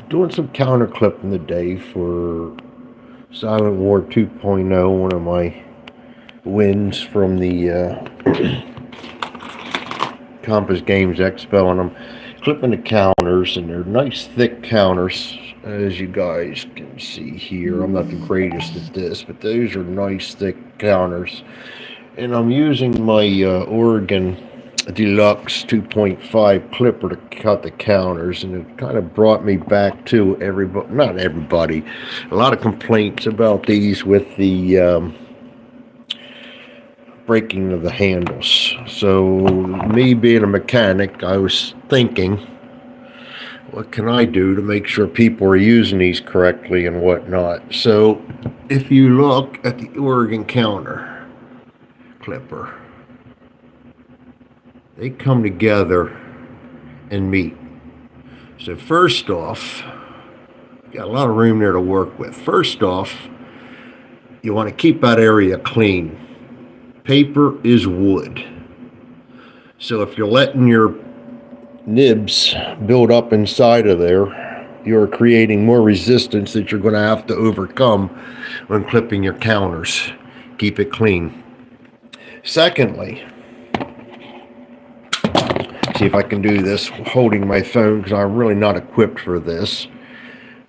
Doing some counter clipping today for Silent War 2.0, one of my wins from the Compass Games Expo, and I'm clipping the counters, and they're nice thick counters, as you guys can see here. I'm not the greatest at this, but those are nice thick counters, and I'm using my Oregon Deluxe 2.5 clipper to cut the counters, and it kind of brought me back to everybody, not everybody, a lot of complaints about these with the breaking of the handles. So me being a mechanic, I was thinking, what can I do to make sure people are using these correctly and whatnot? So if you look at the Oregon counter clipper, they come together and meet. So first off, got a lot of room there to work with. First off, you want to keep that area clean. Paper is wood. So if you're letting your nibs build up inside of there, you're creating more resistance that you're going to have to overcome when clipping your counters. Keep it clean. Secondly, see if I can do this holding my phone, because I'm really not equipped for this.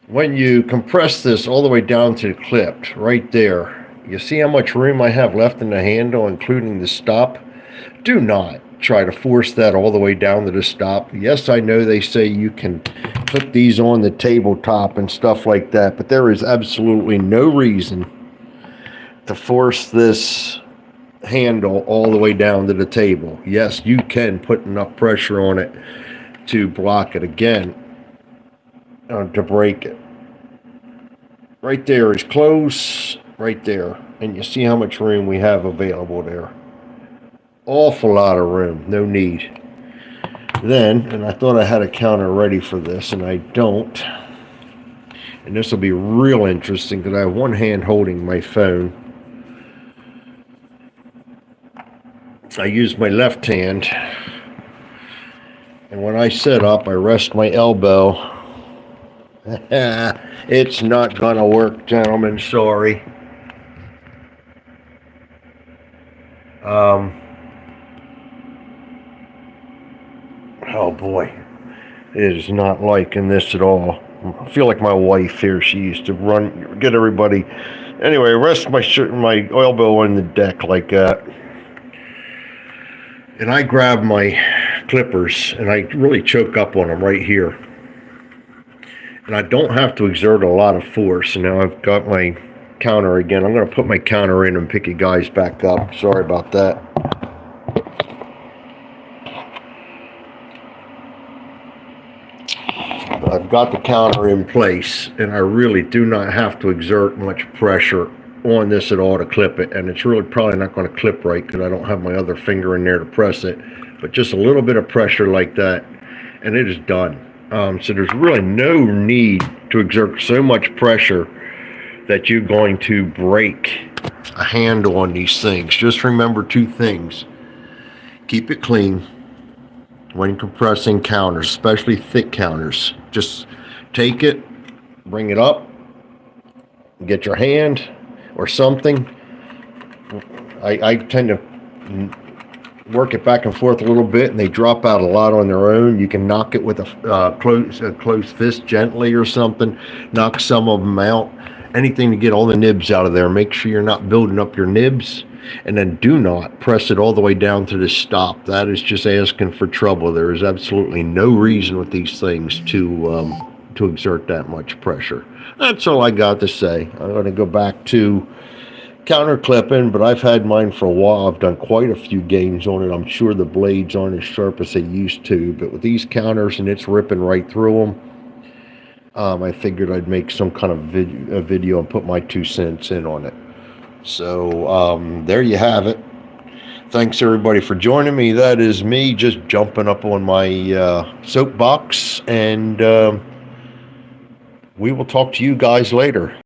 When you compress this all the way down to the clipped, right there, you see how much room I have left in the handle, including the stop? Do not try to force that all the way down to the stop. Yes, I know they say you can clip these on the tabletop and stuff like that, but there is absolutely no reason to force this handle all the way down to the table. Yes, you can put enough pressure on it to block it again, to break it. Right there is close, right there, and you see how much room we have available there. Awful lot of room, no need. Then, and I thought I had a counter ready for this, and I don't, and this will be real interesting because I have one hand holding my phone. I use my left hand, and when I sit up, I rest my elbow. It's not gonna work, gentlemen, sorry. Oh boy, it is not liking this at all. I feel like my wife here. She used to get everybody. Anyway, rest my elbow on the deck like that. And I grab my clippers and I really choke up on them right here. And I don't have to exert a lot of force. And now I've got my counter again. I'm going to put my counter in and pick you guys back up. Sorry about that. But I've got the counter in place, and I really do not have to exert much pressure on this at all to clip it, and it's really probably not going to clip right because I don't have my other finger in there to press it, but just a little bit of pressure like that and it is done. So there's really no need to exert so much pressure that you're going to break a handle on these things. Just remember two things: keep it clean when compressing counters, especially thick counters. Just take it, bring it up, get your hand or something. I tend to work it back and forth a little bit, and they drop out a lot on their own. You can knock it with a closed fist gently or something, knock some of them out. Anything to get all the nibs out of there. Make sure you're not building up your nibs, and then do not press it all the way down to the stop. That is just asking for trouble. There is absolutely no reason with these things to exert that much pressure. That's all I got to say. I'm going to go back to counter clipping, but I've had mine for a while. I've done quite a few games on it. I'm sure the blades aren't as sharp as they used to, but with these counters and it's ripping right through them, I figured I'd make some kind of video and put my 2 cents in on it. So there you have it. Thanks everybody for joining me. That is me just jumping up on my soapbox, and we will talk to you guys later.